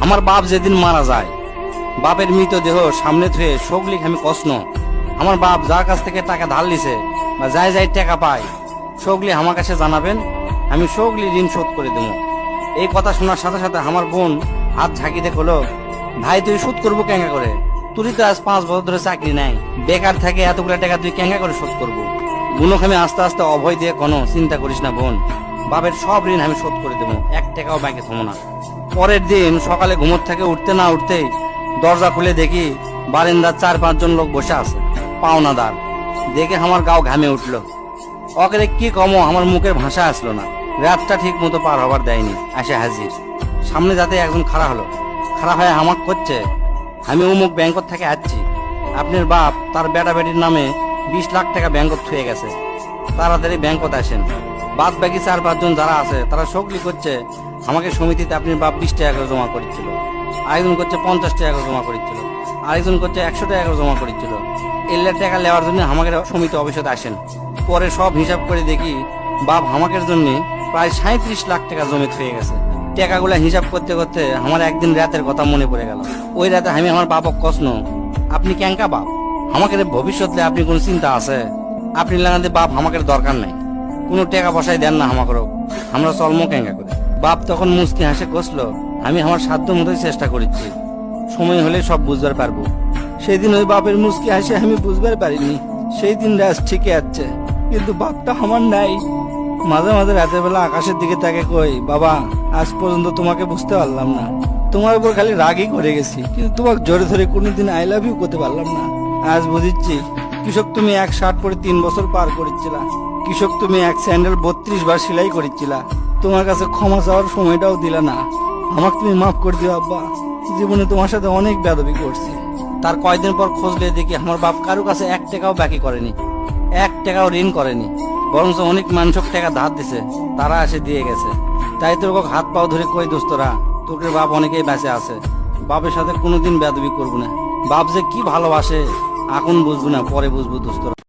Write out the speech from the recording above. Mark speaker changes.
Speaker 1: আমার বাপ যেদিন মারা যায়, বাপের মৃতদেহ সামনে থুয়ে শোকলিক আমি কষ্ণ। আমার বাপ যার কাছ থেকে টাকা ধার লিছে বা যাই যাই টাকা পায়, শোকলি আমার কাছে জানাবেন, আমি শোকলি ঋণ শোধ করে দেবো। এই কথা শোনার সাথে সাথে আমার বোন হাত ঝাঁকিতে কলো, ভাই তুই শোধ করবো কেঙ্গা করে? তুই তো আজ 5 বছর ধরে চাকরি নাই, বেকার থাকে এতগুলো টাকা তুই কেঙ্গা করে শোধ করবো? বোনকে আমি আস্তে আস্তে অভয় দিয়ে কোনো চিন্তা করিস না বোন, বাপের সব ঋণ আমি শোধ করে দেবো, 1 টাকাও ব্যাংকে থমো না। পরের দিন সকালে ঘুমোর থেকে উঠতে না উঠতেই দরজা খুলে দেখি বারিন্দার 4-5 জন লোক বসে আছে, পাওনাদার। দেখে আমার গাও ঘামে উঠলো। অকেরে কি কমো, আমার মুখের ভাষা আসলো না। রাতটা ঠিক মতো পার হবার দেয়নি, আসে হাজির। সামনে যাতে একজন খাড়া হলো, খাড়া হয়ে আমাকে করছে, আমি অমুক ব্যাংকত থেকে আসছি, আপনার বাপ তার বেটা বেটির নামে 20 লাখ টাকা ব্যাংকত থুয়ে গেছে, তাড়াতাড়ি ব্যাংকত আসেন। বাদ বাকি 4-5 জন যারা আছে তারা সকলি করছে আমাকে সমিতিতে আপনার বাপ 20 টাকা করে জমা করেছিল, আরেকজন করছে 50 টাকা করে জমা করেছিল, আরেকজন করছে 100 টাকা করে জমা করেছিল। এল্লার টাকা নেওয়ার জন্য আমাকে সমিতি অফিসে আসেন। পরে সব হিসাব করে দেখি বাপ আমাকে জন্য প্রায় 37 লাখ টাকা জমি থয়ে গেছে। টাকাগুলা হিসাব করতে করতে আমার একদিন রাতের কথা মনে পড়ে গেল। ওই রাতে আমি আমার বাপক কষ্ণ, আপনি ক্যাঙ্কা বাপ, আমাকে ভবিষ্যতে আপনি কোনো চিন্তা আছে? আপনি লাগাতে বাপ আমাকে দরকার নাই, কোনো টাকা পয়সায় দেন না আমাকেও, আমরা চলমো ক্যাঙ্কা করে। বাপ তখন মুস্কি হাসে কষলো, আমি আমার সাধ্য মতোই চেষ্টা করেছি, সময় হলে সব বুঝবার পারবো। সেই দিন ওই বাপের মুস্কি হাসে আমি বুঝবার পারিনি। সেই দিন রাত ঠিকই আছে, কিন্তু বাপটা আমার নাই। মাঝে মাঝে রাতের বেলা আকাশের দিকে তাকে কই, বাবা আজ পর্যন্ত তোমাকে বুঝতে পারলাম না, তোমার উপর খালি রাগই করে গেছি, কিন্তু তোমাকে জোরে ধরে কোনোদিন আই লাভ ইউ করতে পারলাম না। আজ বুঝিচ্ছি, কৃষক তুমি 1 শার্ট পরে 3 বছর পার করেছিলা, কৃষক তুমি 1 স্যান্ডেল 32 বার সেলাই করেছিলা, তোমার কাছে ক্ষমা চাওয়ার সময়টাও দিলা না। আমাকে তুমি মাফ করে দিও আব্বা, জীবনে তোমার সাথে অনেক বেয়াদবি করছি। তার কয়েকদিন পর খোঁজলে দেখি আমার বাপ কারো কাছে 1 টাকাও বাকি করেনি, 1 টাকাও ঋণ করেনি, বরং অনেক মানুষক টাকা ধার দিছে, তারা এসে দিয়ে গেছে। তাই তোর হাত পাও ধরে কই, দোস্তরা তোকে বাপ অনেকেই বেঁচে আছে, বাপের সাথে কোনোদিন বেয়াদবি করবো না। বাপ যে কি ভালোবাসে এখন বুঝবো না, পরে বুঝবো দোস্তরা।